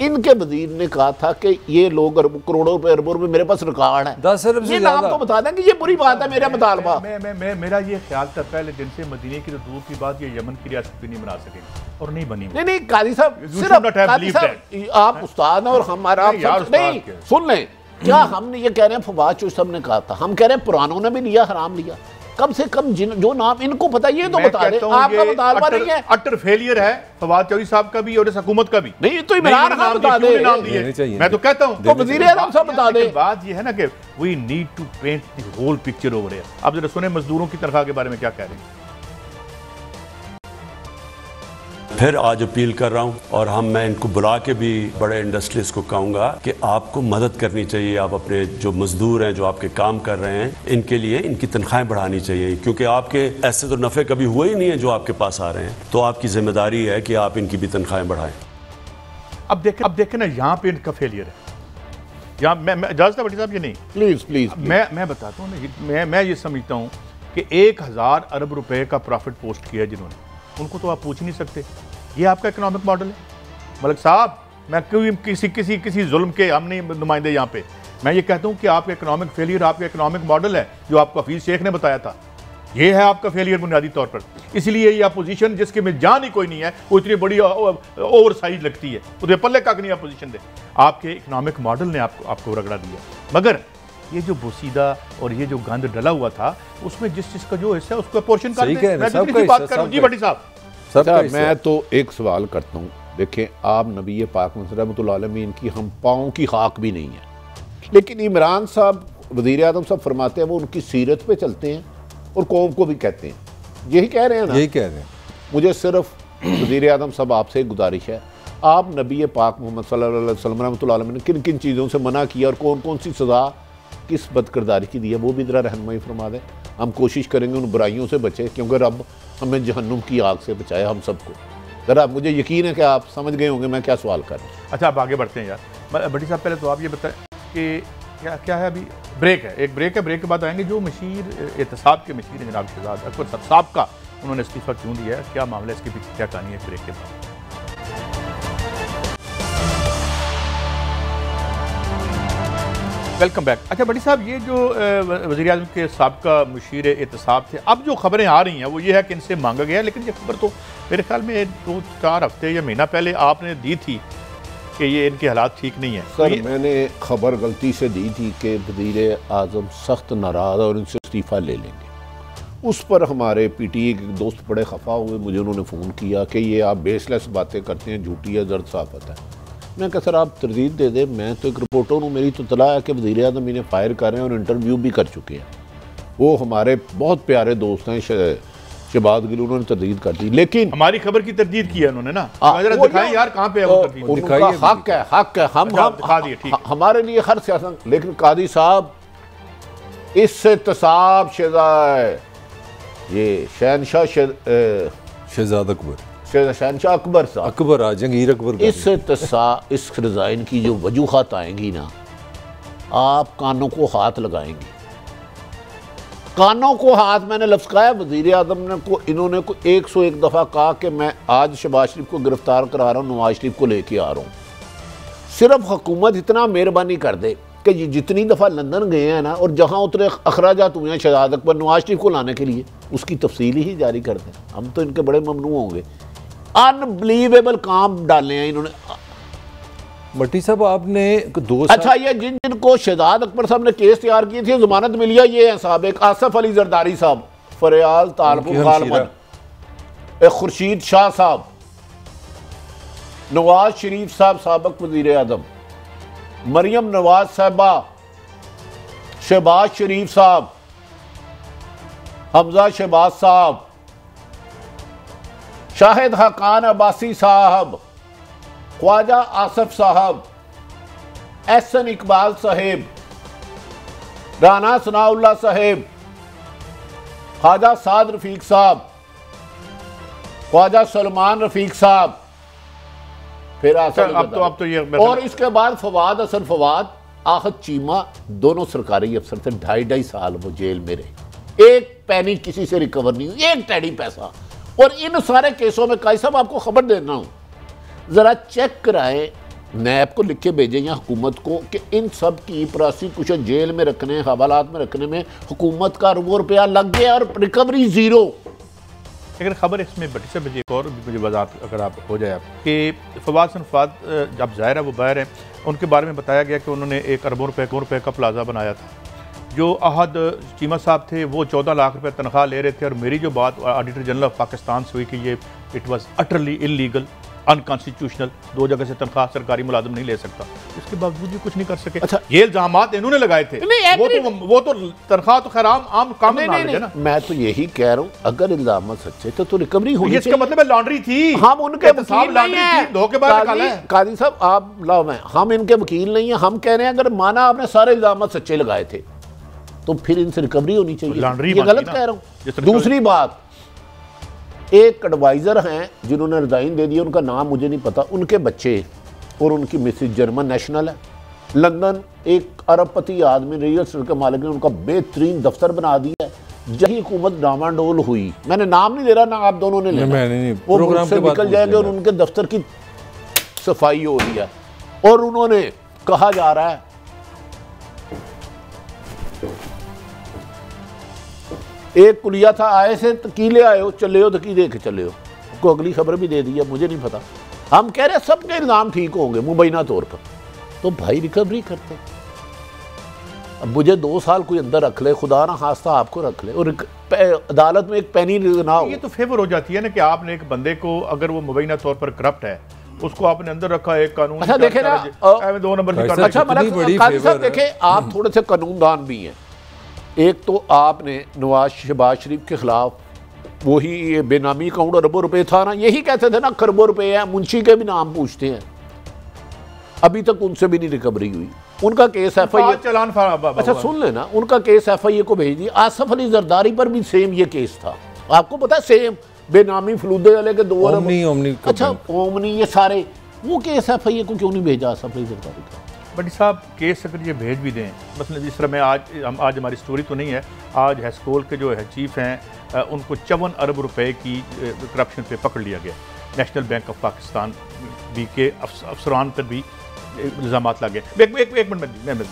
इनके वजीर ने कहा था कि ये लोग करोड़ों रुपए, अरबों रुपए, मेरे पास रिकॉर्ड है, 10 अरब से नाम तो बता दें कि ये बुरी बात है। मेरा मुतालबा, मेरा ये ख्याल था पहले दिन से, मदीने की तो दूर की बात, ये यमन की रियासत भी नहीं बना सकेंगे और नहीं बनी। नहीं काजी साहब, सिर्फ आप उस्ताद हैं और हमारा नहीं, सुन लें, क्या हमने ये कह रहे हैं, फवाद चौधरी साहब ने कहा था, हम कह रहे हैं पुरानों ने भी लिया, हराम लिया। कम से कम जो नाम इनको पता, ये तो बता दें। आपका मुतालबा नहीं है, अटर फेलियर है फवाद चौधरी साहब का भी और इस हुकूमत का भी। नहीं तो इमरान खान बता दे, मैं तो कहता हूं तो वजीर आज़म साहब बता दे। बात ये है ना कि we need to paint the whole picture over here. आप जरा सुने मजदूरों की तनख्वाह के बारे में क्या कह रहे हैं। फिर आज अपील कर रहा हूँ, और मैं इनको बुला के भी बड़े इंडस्ट्रीज को कहूँगा कि आपको मदद करनी चाहिए। आप अपने जो मजदूर हैं, जो आपके काम कर रहे हैं, इनके लिए इनकी तनख्वाहें बढ़ानी चाहिए, क्योंकि आपके ऐसे तो नफ़े कभी हुए ही नहीं है जो आपके पास आ रहे हैं। तो आपकी जिम्मेदारी है कि आप इनकी भी तनख्वाहें बढ़ाएं। अब देखें ना, यहाँ पे इनका फेलियर है। यहाँ मैं इजाज़त है भट्टी साहब, ये नहीं, प्लीज़ मैं बताता हूँ ना, मैं ये समझता हूँ कि 1000 अरब रुपए का प्रॉफिट पोस्ट किया जिन्होंने, उनको तो आप पूछ नहीं सकते। ये आपका इकोनॉमिक मॉडल है मलिक साहब। मैं किसी जुल्म के हम नहीं नुमाइंदे यहाँ पे। मैं ये कहता हूँ कि आपका इकोनॉमिक फेलियर आपका इकोनॉमिक मॉडल है, जो आपको हफीज शेख ने बताया था। ये है आपका फेलियर बुनियादी तौर पर। इसलिए ये अपोजिशन जिसके में जान ही कोई नहीं है, वो इतनी बड़ी ओवर साइज लगती है, उसके पल्ले का नहीं अपोजिशन दे। आपके इकोनॉमिक मॉडल ने आपको रगड़ा दिया। मगर ये जो बोसीदा और ये जो गंद डला हुआ था, उसमें जिस चीज का जो हिस्सा है उसको पोर्शन कर दें। मैं बात करूं जी भट्टी साहब, मैं तो एक सवाल करता हूं। देखें, आप नबी पाक रहमतुल्लाह अलैहि की हम पाँव की खाक भी नहीं है, लेकिन इमरान साहब वज़ीर आज़म साहब फरमाते हैं वो उनकी सीरत पे चलते हैं और कौम को भी कहते हैं, यही कह रहे हैं ना? यही कह रहे हैं। मुझे सिर्फ वज़ीर आज़म साहब आपसे एक गुजारिश है, आप नबी पाक मोहम्मद सल्लल्लाहु अलैहि वसल्लम रहमतुल्लाह अलैहि ने किन किन चीज़ों से मना किया और कौन कौन सी सज़ा किस बदकिरदारी की दी है वो भी ज़रा रहनुमाई फरमा दें। हम कोशिश करेंगे उन बुराइयों से बचें, क्योंकि रब हमें जहन्नुम की आग से बचाए हम सबको। ज़रा मुझे यकीन है कि आप समझ गए होंगे मैं क्या सवाल कर रहा हूँ। अच्छा, आप आगे बढ़ते हैं यार। बड़ी साहब, पहले तो आप ये बताएं कि क्या क्या है, अभी ब्रेक है, एक ब्रेक है, ब्रेक के बाद आएंगे। जो मशीर एहतसाब के मशीर हैं जनाब शहजाद अकबर साहब का, उन्होंने इस्तीफ़ा क्यों दिया है, क्या मामला है, इसके पीछे क्या कहानी है, ब्रेक के बाद। Welcome back. अच्छा बड़ी साहब, ये जो वज़ीर आज़म के साबका मुशीर एहतसाब थे, अब जो खबरें आ रही हैं वो ये है कि इनसे मांगा गया है, लेकिन ये खबर तो मेरे ख्याल में 2-4 हफ्ते या महीना पहले आपने दी थी कि ये इनके हालात ठीक नहीं है। सर मैंने खबर गलती से दी थी कि वज़ीर आज़म सख्त नाराज़ और इनसे इस्तीफ़ा ले लेंगे। उस पर हमारे PTI के दोस्त बड़े खफा हुए, मुझे उन्होंने फ़ोन किया कि ये आप बेसलेस बातें करते हैं, झूठी है, जर्द साफ़त है। मैं कहा सर आप तरजीह दे दें, मैं तो एक रिपोर्टर हूँ, मेरी तो तला है कि वज़ीर आज़म इन्हें फायर कर रहे हैं और इंटरव्यू भी कर चुके हैं। वो हमारे बहुत प्यारे दोस्त हैं शहबाज गिल, उन्होंने तरजीह कर दी, लेकिन हमारी खबर की तरजीह की है उन्होंने ना। दिखाएं यार कहाँ पे है वो तरजीह। उनका हक है, हक है, हम दिखा दिए, ठीक। हमारे लिए हर सियासत, लेकिन कादी साहब इससे तसाब ये शहनशाह शहजाद अकबर, शहनशाह अकबर साहब, अकबर आ जंगीर अकबर, इससे इस रिजाइन की जो वजूहात आएंगी ना, आप कानों को हाथ लगाएंगे, कानों को हाथ। मैंने लफ्ज़ कहा है, वज़ीर आज़म ने को इन्होंने को 101 दफ़ा कहा कि मैं आज शहबाज शरीफ को गिरफ्तार करा रहा हूँ, नवाज शरीफ को लेके आ रहा हूँ। सिर्फ हुकूमत इतना मेहरबानी कर दे कि ये जितनी दफ़ा लंदन गए हैं ना और जहाँ उतरे अखराजात हुए हैं शहजाद अकबर नवाज शरीफ को लाने के लिए, उसकी तफसील ही जारी कर दें। हम तो इनके बड़े ममनू होंगे। अनबिलीवेबल काम डाले हैं इन्होंने। मट्टी साहब आपने 2 अच्छा, ये जिनको शहजाद अकबर साहब ने केस तैयार किए थे, जमानत मिली है, ये हैं साहब, एक आसफ अली जरदारी साहब, फरियाल तालपुर गालमन, एक खुर्शीद शाह साहब, नवाज शरीफ साहब साबिक वज़ीर आज़म, मरियम नवाज साहबा, शहबाज शरीफ साहब, हमजा शहबाज साहब, शाहिद हकान अब्बासी साहब, ख्वाजा आसफ साहब, एहसन इकबाल साहेब, राना सनाउल्लाह साहेब, ख्वाजा साद रफीक साहब, ख्वाजा सलमान रफीक साहब, फिर अब तो ये और इसके बाद फवाद हसन फवाद, आहद चीमा, दोनों सरकारी अफसर थे। 2.5 साल वो जेल में रहे, एक पैनी किसी से रिकवर नहीं हुई, एक टैडी पैसा। और इन सारे केसों में काई साहब आपको खबर देना हूं, जरा चेक कराएं, नैब को लिख के भेजें या हुकूमत को कि इन सब की प्रोसिक्यूशन जेल में रखने, हवालात में रखने में हुकूमत का ₹1 रुपया लग गया और रिकवरी ज़ीरो। लेकिन खबर इसमें बड़ी से बजे एक और मुझे वजाहत अगर आप हो जाए कि फवाद हसन फवाद जब ज़ाहिर है वो बाहर हैं, उनके बारे में बताया गया कि उन्होंने 1 अरब रुपए का प्लाजा बनाया था। जो अहद चीमा साहब थे वो 14 लाख रुपए तनख्वाह ले रहे थे, और मेरी जो बात ऑडिटर जनरल ऑफ पाकिस्तान से हुई कि ये it was utterly illegal, unconstitutional, 2 जगह से तनख्वाह सरकारी मुलाजिम नहीं ले सकता, इसके बावजूद भी कुछ नहीं कर सके। अच्छा, ये इल्जामात इन्होंने लगाए थे, वो तो तनख्वाह तो खैर आम काम है ना। मैं तो यही कह रहा हूँ, अगर इल्जामात सच्चे तो रिकवरी होगी। इसका मतलब है लॉन्ड्री थी, हम उनके वकील लॉन्ड्री थी, धोखेबाज निकाला है। काजी साहब आप लाओ, मैं हम इनके वकील नहीं है, हम कह रहे हैं अगर माना आपने सारे इल्जामात सच्चे लगाए थे तो फिर इनसे रिकवरी होनी चाहिए। ये गलत कह रहा हूँ। दूसरी बात, एक एडवाइजर हैं जिन्होंने रिजाइन दे दिया, उनका नाम मुझे नहीं पता, उनके बच्चे और उनकी मिसेज जर्मन नेशनल है, लंदन एक अरबपति आदमी, रियल एस्टेट के मालिक ने उनका बेहतरीन दफ्तर बना दिया है। जही हुकूमत डामाडोल हुई, मैंने नाम नहीं ले रहा ना आप दोनों ने लेना, वो प्रोग्राम से निकल जाएंगे और उनके दफ्तर की सफाई हो रही है। और उन्होंने कहा जा रहा है एक कुलिया था, आए से की ले आए हो, चले हो तो की दे के चले हो, को अगली खबर भी दे दी है, मुझे नहीं पता। हम कह रहे हैं सबके इल्जाम ठीक होंगे मुबैना तौर पर, तो भाई रिकवरी करते। अब मुझे 2 साल कोई अंदर रख ले, खुदा ना खास्ता आपको रख ले, और अदालत में एक पैनी ना हो। ये तो फेवर हो जाती है ना कि आपने एक बंदे को, अगर वो मुबैना तौर पर करप्ट है उसको आपने अंदर रखा, एक कानून। अच्छा देखे ना, 2 नंबर की अच्छा, अच्छा कितनी बड़ी काजी साहब फेवर है। देखे, आप थोड़े से कानूनदान भी हैं। एक तो आपने शहबाज शरीफ के खिलाफ वही ये बेनामी अकाउंट अरबों रुपए था ना, यही कहते थे ना खरबों रुपए हैं, मुंशी के भी नाम पूछते हैं, अभी तक उनसे भी नहीं रिकवरी हुई। उनका केस एफआईए चलान। अच्छा सुन लेना, उनका केस एफआईए को भेज दिया। आसफ अली जरदारी पर भी सेम ये केस था, आपको पता है, सेम बेनामी फलूदे वाले के 2 अरब। ओमनी अच्छा ओमनी, ये सारे, वो केस एफआईए को क्यों नहीं भेजा आसफ अली जरदारी का? बड़ी साहब केस अगर ये भेज भी दें, मतलब जिस तरह मैं आज हमारी स्टोरी तो नहीं है, आज हैस्कोल के जो है चीफ हैं उनको 54 अरब रुपए की करप्शन पे पकड़ लिया गया। नेशनल बैंक ऑफ पाकिस्तान भी के अफसरान पर भी इल्ज़ाम लगे। एक मिनट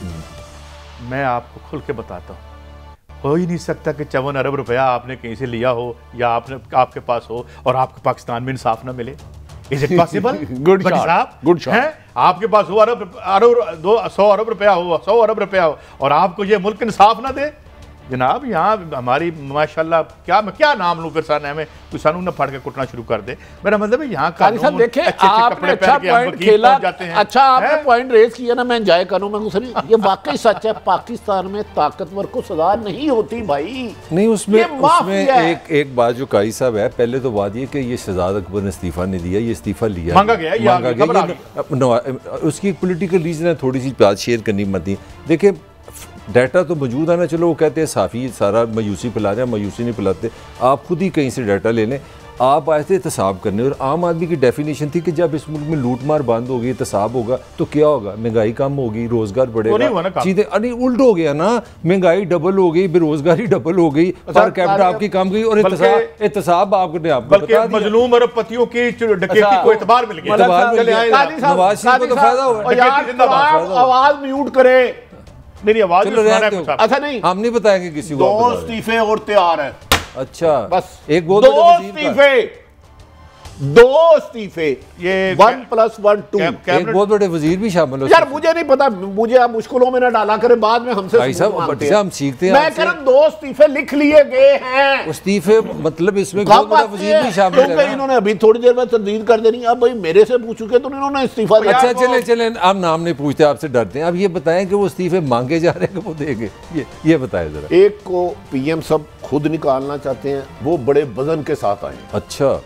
मैं आपको खुल के बताता हूँ, हो ही नहीं सकता कि 54 अरब रुपया आपने कहीं से लिया हो या आपके पास हो और आपको पाकिस्तान में इंसाफ ना मिले। Is it possible? Good shot है, आपके पास 100 अरब रुपया हो और आपको ये मुल्क इंसाफ ना दे। जनाब यहाँ हमारी माशाल्लाह, क्या नाम लूँ फिर सामने हमें कोई सानू ना फाड़ के कुटना शुरू कर दे। मेरा मतलब है यहाँ का देखे आपने अच्छा पॉइंट खेला, अच्छा आपने पॉइंट रेज किया ना, मैं एंजॉय करूँ, मैं गुस्सा नहीं, ये वाकई सच है, पाकिस्तान में ताकतवर को सजा नहीं होती भाई। नहीं उसमें एक बात जो काई साहब है, पहले तो बात ये कि ये शहजाद अकबर ने इस्तीफा नहीं दिया, ये इस्तीफा लिया मांगा गया। उसकी एक पोलिटिकल रीजन है, थोड़ी सी बात शेयर करनी मत। देखिए डाटा तो मौजूद है ना, चलो वो कहते हैं साफ़ी सारा मायूसी फैला रहे हैं, मायूसी नहीं फैलाते। आप खुद ही कहीं से डाटा ले लें। आप आए थे एहतसाब करने, और आम आदमी की डेफिनेशन थी कि जब इस मुल्क में लूट मार बंद होगी, एहतसाब होगा तो क्या होगा, महंगाई कम होगी, रोजगार बढ़ेगा, चीजें अरे उल्ट हो गया ना, महंगाई डबल हो गई, बेरोजगारी डबल हो गई, पर कैपिटा आपकी कम गई, और एहतसाब आपने आपको मजलूम अरबपतियों की डकैती को एतबार मिल गया। नवाज शरीफ को तो फायदा हुआ। आवाज म्यूट करे, मेरी आवाज अच्छा नहीं, हम नहीं बताएंगे किसी को। 2 इस्तीफे और तैयार है। अच्छा बस एक 2 इस्तीफे, 2 इस्तीफे, ये 1+1 2। एक बहुत बड़े वजीर भी शामिल हो। यार मुझे नहीं पता, मुझे आप मुश्किलों में ना डाला करें, बाद में हमसे हम सीखते हैं। मैं कह रहा हूं 2 इस्तीफे लिख लिए गए हैं। इस्तीफे मतलब इसमें बहुत बड़ा वजीर भी शामिल है। इन्होंने अभी थोड़ी देर में तरदीद कर देनी। अब भाई मेरे से पूछोगे तो इन्होंने इस्तीफा दिया। अच्छा चले आप नाम नहीं पूछते, आपसे डरते हैं। अब ये बताएं कि वो इस्तीफे मांगे जा रहे हैं कि वो देंगे, ये बताएं जरा। एक को पीएम सब खुद निकालना चाहते हैं, वो बड़े वजन के साथ आए। अच्छा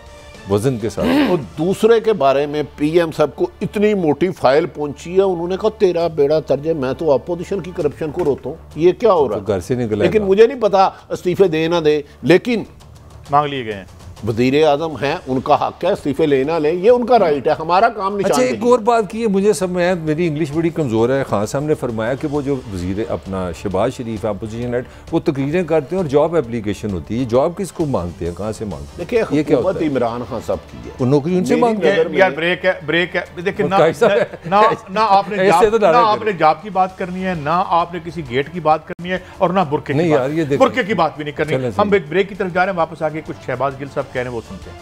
वजन के साथ। और दूसरे के बारे में पीएम साहब को इतनी मोटी फाइल पहुंची है, उन्होंने कहा तेरा बेड़ा तर्जे, मैं तो अपोजिशन की करप्शन को रोता हूँ, ये क्या हो रहा है? तो घर से निकला, लेकिन मुझे नहीं पता इस्तीफे दे ना दे, लेकिन मांग लिए गए हैं। वज़ीर आज़म हैं, उनका हक है, इस्तीफे लेना ले, ये उनका राइट है, हमारा काम नहीं। अच्छा एक और बात की है, मुझे समझ मेरी इंग्लिश बड़ी कमज़ोर है। खान साहब ने फरमाया कि वो जो वज़ीर अपना शहबाज शरीफ है, अपोजिशन हेड, वो तकरीरें करते हैं और जॉब एप्लीकेशन होती है। जॉब किसको मांगते हैं, कहाँ से मांगते हैं? देखिए ये क्या होता है, इमरान खान साहब की है, वो नौकरी उनसे मांगते हैं। यार ब्रेक है देखिए, ना आपने जॉब की बात करनी है, ना आपने किसी गेट की बात करनी है, और ना बुरके की बात भी नहीं करनी। हम एक ब्रेक की तरफ जा रहे हैं, वापस आके कुछ शहबाज गिल साहब कह रहे हैं वो सुनते हैं।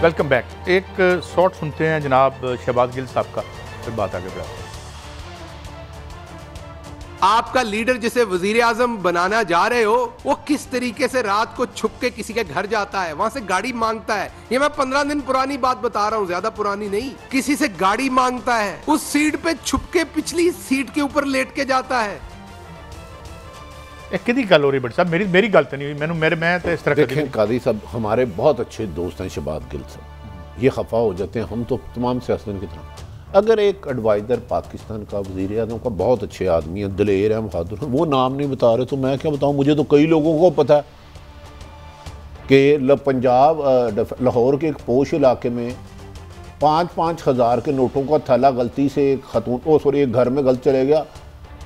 Welcome back. एक शॉट सुनते हैं जनाब शहबाज गिल साहब का, फिर बात आगे बढ़ाते हैं। आपका लीडर जिसे वजीर आजम बनाना जा रहे हो, वो किस तरीके से रात को छुप के किसी के घर जाता है, वहां से गाड़ी मांगता है। ये मैं 15 दिन पुरानी बात बता रहा हूं, ज्यादा पुरानी नहीं। किसी से गाड़ी मांगता है, उस सीट पे छुप के पिछली सीट के ऊपर लेट के जाता है। कितनी गल हो रही बट साहब, मेरी गलती नहीं हुई। मैं तो इस तरह देखें कादी साहब हमारे बहुत अच्छे दोस्त हैं शहबाज गिल साहब, ये खफा हो जाते हैं, हम तो तमाम सियासतदान की तरह। अगर एक एडवाइज़र पाकिस्तान का वज़ीर आज़म का बहुत अच्छे आदमी है, दिलेर है, बहादुर है, वो नाम नहीं बता रहे तो मैं क्या बताऊँ। मुझे तो कई लोगों को पता है कि पंजाब लाहौर के एक पोश इलाके में 5-5 हज़ार के नोटों का थैला गलती से एक खतून एक घर में गलत चले गया,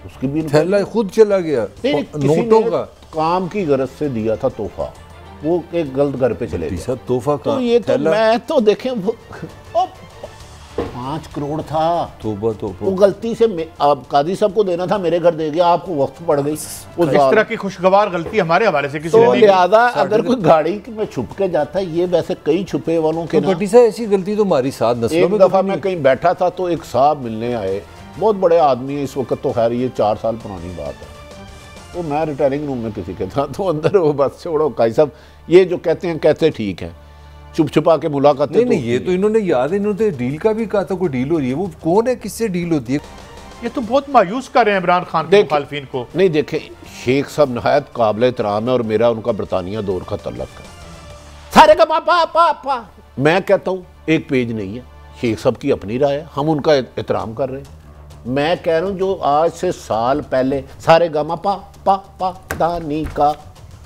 उसकी भी थैला खुद चला गया, नोटों का काम की गरज से दिया था तोहफा, वो एक गलत घर पे चले गया। तोहफा तो ये तो मैं तो देखें 5 करोड़ था, वो गलती से अब कादी साहब को देना था, मेरे घर दे गया, आपको वक्त पड़ गई। इस तरह की खुशगवार गलती हमारे हवाले से किसी तो लिहाजा अगर कोई गाड़ी में छुप के जाता है, ये वैसे कई छुपे वालों के भट्टी साहब ऐसी गलती तो हमारी साथ नस्लों में। एक दफा मैं कहीं बैठा था तो एक साहब मिलने आए, बहुत बड़े आदमी है, इस वक्त तो खैर ये 4 साल पुरानी बात है। तो मैं रिटायरिंग रूम में किसी के था, तो अंदर वो बस छोड़ो काजी साहब, ये जो कहते हैं कहते ठीक है, चुप छुपा के मुलाकातें नहीं, ये तो इन्होंने याद है, इन्होंने डील का भी कहा था, कोई डील हो रही है, वो कौन है, किससे डील होती है? ये तो बहुत मायूस कर रहे हैं इमरान खान के मुखालफिन को। नहीं देखें, शेख साहब नहायत काबिल एहतराम है और मेरा उनका बरतानिया दौर का तल्लक है। सारे का पापा मैं कहता हूँ एक पेज नहीं है, शेख साहब की अपनी राय है, हम उनका एहतराम कर रहे हैं। मैं कह रहा हूँ जो आज से साल पहले सारे गामा पा दानी का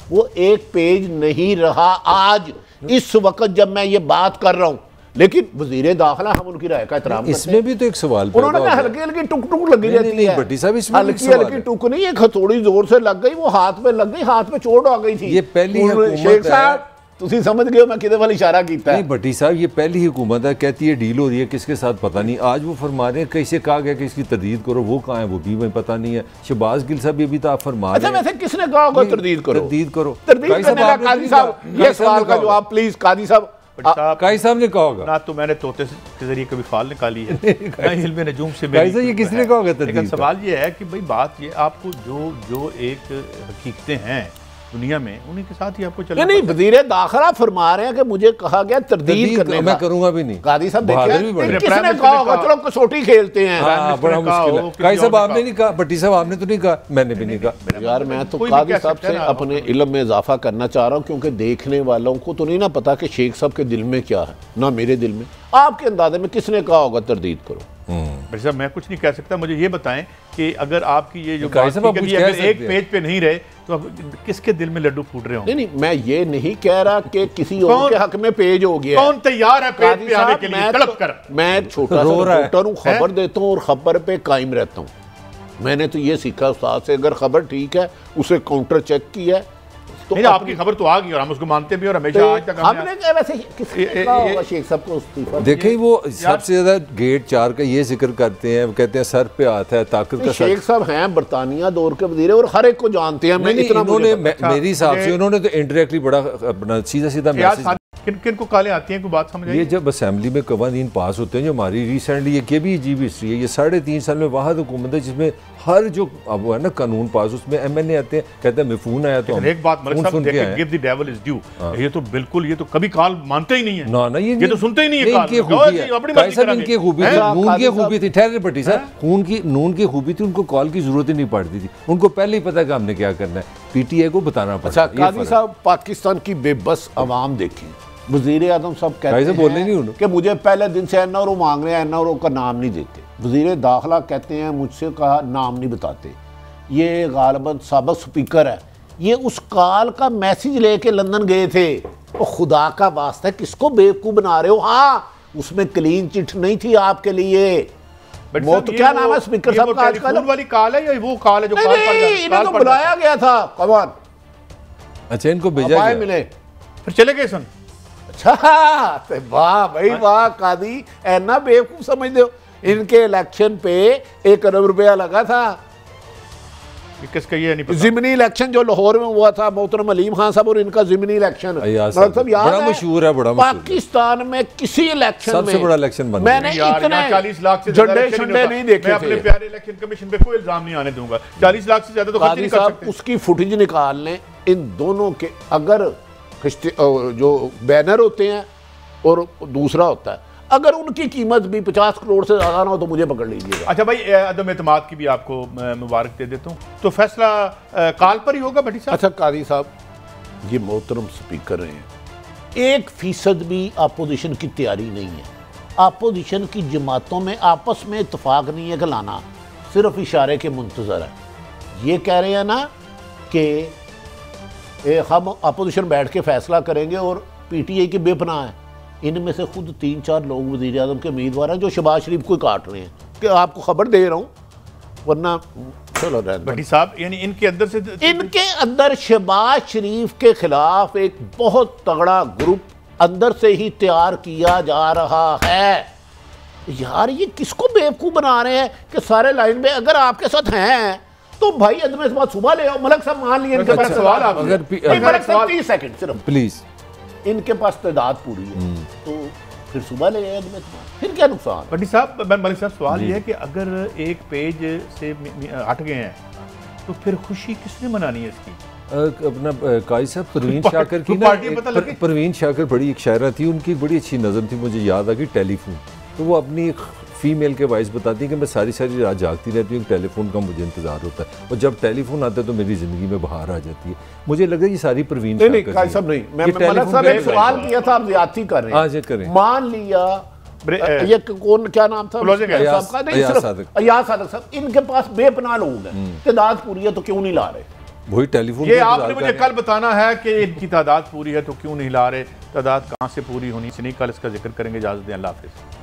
वो एक पेज नहीं रहा आज इस वक्त जब मैं ये बात कर रहा हूँ। लेकिन वजीर दाखिला हम उनकी राय का एहतराम करते हैं। इसमें भी तो एक सवाल उन्होंने कहा हल्की हल्की टुक लगी रहती है। भट्टी साहब इसमें हल्की हल्की टुक नहीं, एक हथौड़ी जोर से लग गई, वो हाथ में लग गई, हाथ में चोट आ गई थी। ये पहली शेख साहब तुसी समझ गए हो मैं किधर वाला इशारा कीता है। नहीं भट्टी साहब, ये पहली हुकूमत है, कहती है डील हो रही है, किसके साथ पता नहीं। आज वो फरमा रहे हैं कैसे कहा गया कि इसकी तरदीद करो, वो कहाँ है वो भी हमें पता नहीं है। शहबाज गिल साहब ये भी तो आप फरमा रहे हैं। अच्छा वैसे किसने कहा होगा तरदीद करो? तरदीद करो, तरदीद करने का काजी साहब, ये सवाल का जवाब प्लीज काजी साहब। काजी साहब ने कहा होगा ना, तो मैंने तोते के जरिए कभी फाल निकाली है ना इल्म नजूम से। काजी साहब ये किसने कहा होगा? लेकिन सवाल ये है कि भाई बात ये आपको जो एक हकीकतें हैं दुनिया में, उन्हीं के साथ ही आपको चलना। नहीं वजीर दाखिला फरमा रहे हैं कि मुझे कहा गया तरदीद करने का। मैं करूंगा भी नहीं। काजी साहब देखिए किसने कहा होगा, चलो कसौटी खेलते हैं। बड़ा मुश्किल है। काजी साहब आपने नहीं कहा, भट्टी साहब आपने तो नहीं कहा, मैंने भी नहीं कहा। यार मैं तो काजी साहब से अपने इल्म में इजाफा करना चाह रहा हूँ, क्योंकि देखने वालों को तो नहीं ना पता कि शेख साहब के दिल में क्या है, ना मेरे दिल में। आपके अंदाजे में किसने कहा होगा तरदीद करो? भाई साहब मैं कुछ नहीं कह सकता, मुझे ये बताएं कि अगर आपकी ये जो बात अगर एक पेज पे नहीं रहे तो आप किसके दिल में लड्डू फूट रहे होंगे? नहीं मैं ये नहीं कह रहा कि किसी और के हक में पेज हो गया। कौन तैयार है पेज पे आने के लिए तड़प कर? मैं छोटा सा रिपोर्टर हूँ, खबर देता हूँ और खबर पे कायम रहता हूँ। मैंने तो ये सीखा उस्ताद से, अगर खबर ठीक है उसे काउंटर चेक किया है तो आपकी खबर तो आ गई और हम उसको मानते भी और हमेशा आज तक हमने वैसे शेख साहब को इस्तीफा देखें। वो सबसे ज्यादा गेट 4 का ये जिक्र करते हैं, कहते हैं सर पे हाथ है, ताकत का। शेख साहब हैं बरतानिया दौर के वजीर और हर एक को जानते हैं। मैं इतना उन्होंने मेरी हिसाब से उन्होंने तो इनडायरेक्टली बड़ा अपना सीधा मैसेज किन को काले आती हैं, कोई बात समझ। ये जब असेंबली में कवानीन पास होते हैं, जो हमारी रिसेंटली ये भी अजीब हिस्ट्री है, ये 3.5 साल में वाहद हुकूमत है जिसमें हर जो अब वो है ना कानून पास, उसमें MNA आते हैं, कहते हैं मिफून आया तो एक बात मलिक साहब देखें, give the devil is due, ये तो बिल्कुल ये तो कभी काल मानते ही नहीं है ना, ये तो सुनते ही नहीं है। इनकी खूबी है, इनकी खूबी थी, नून की खूबी थी, ठहरे भट्टी साहब, नून की खूबी थी, उनको कॉल की जरूरत ही नहीं पड़ती थी, उनको पहले ही पता है कि हमने क्या करना है, PTI को बताना पड़ता। अच्छा काजी साहब, पाकिस्तान की बेबस अवाम देखी, वजीर आजम साहब कहते हैं कि मुझे पहले दिन से NRO मांग रहे हैं, NRO का नाम नहीं देते। वजीर दाखिला कहते हैं मुझसे कहा नाम नहीं बताते। ये गालिबन साबिक स्पीकर है, ये उस कॉल का मैसेज लेके लंदन गए थे। तो खुदा का वास्ता किसको बेवकूफ़ बना रहे हो? हाँ उसमें क्लीन चिट नहीं थी आपके लिए। वो तो क्या नाम है स्पीकर साहब का आजकल वाली कॉल है या वो कॉल है जो इन्हें तो बुलाया गया था कमान। अच्छा इनको भेजा गया, मिले फिर चले गए सन। अच्छा वाह भाई वाह, कादी ऐना बेवकूफ समझ दो। इनके इलेक्शन पे 1 अरब रुपया लगा था। किसका ये नहीं पता। जिमनी इलेक्शन जो लाहौर में हुआ था, मोहतरम अलीम खान साहब और इनका जिमनी इलेक्शन बड़ा मशहूर है, बड़ा पाकिस्तान में किसी इलेक्शन में सबसे बड़ा इलेक्शन बना। मैंने इतने 40 लाख से झंडे शंडे नहीं देखे। मैं अपने प्यारे इलेक्शन कमीशन पे कोई इल्जाम नहीं आने दूंगा। 40 लाख से ज्यादा तो खर्च नहीं कर सकते। उसकी फुटेज निकाल लें इन दोनों के, अगर जो बैनर होते हैं और दूसरा होता है, अगर उनकी कीमत भी 50 करोड़ से ज्यादा ना हो तो मुझे पकड़ लीजिएगा। अच्छा भाई, अदम एतमाद की भी आपको मुबारक दे देता हूँ। तो फैसला काल पर ही होगा भट्टी साहब? अच्छा कादी साहब, ये मोहतरम स्पीकर हैं, 1% भी अपोजिशन की तैयारी नहीं है। अपोजिशन की जमातों में आपस में इतफाक नहीं है कि लाना, सिर्फ इशारे के मुंतजर है। ये कह रहे हैं ना कि हम अपोजिशन बैठ के फैसला करेंगे और PTI की बेपनाह है। इनमें से खुद 3-4 लोग वज़ीर आज़म के उम्मीदवार हैं जो शहबाज शरीफ को काट रहे हैं कि आपको खबर दे रहा हूँ, वरना चलो भट्टी साहब, यानी इनके अंदर शहबाज शरीफ के खिलाफ एक बहुत तगड़ा ग्रुप अंदर से ही तैयार किया जा रहा है। यार ये किसको बेवकूफ़ बना रहे हैं कि सारे लाइन में अगर आपके साथ हैं तो भाई अदम इस बात सुबह ले आओ। मलक साहब मान लिए इनके पास सवाल, अगर 30 सेकंड सिर्फ प्लीज, इनके पास तादाद पूरी है तो फिर सुबह ले आए, फिर क्या नुकसान? भट्टी साहब, मलिक साहब सवाल ये है कि अगर एक पेज से हट गए हैं तो फिर खुशी किसने मनानी है इसकी? अपना काजी साहब परवीन शाकर की ना, पार्टी पता लगी? परवीन शाकर बड़ी एक शायरा थी, उनकी बड़ी अच्छी नज़म थी, मुझे याद आ गई, टेलीफोन। तो वो अपनी एक फीमेल के वाइस बताती है कि मैं सारी सारी रात जागती रहती हूँ, टेलीफोन का मुझे इंतजार होता है, और जब टेलीफोन आता है तो मेरी ज़िंदगी में बाहर आ जाती है। मुझे लगा ये सारी परवीन नहीं काजी साहब नहीं, मैं मलक साहब एक सवाल किया था, आप ज्यादती कर रहे हैं। आज करें, मान लिया ये कौन क्या नाम था अयाज सादक साहब, इनके पास बेपनाह लोग हैं, तादाद पूरी है तो क्यों नहीं ला रहे? वही टेलीफोन ये आपने मुझे कल बताना है कि इनकी तादाद पूरी है तो क्यों नहीं ला रहे, तादाद कहाँ से पूरी होनी चाहिए, कल इसका जिक्र करेंगे। इजाजत दें, अल्लाह हाफिज़।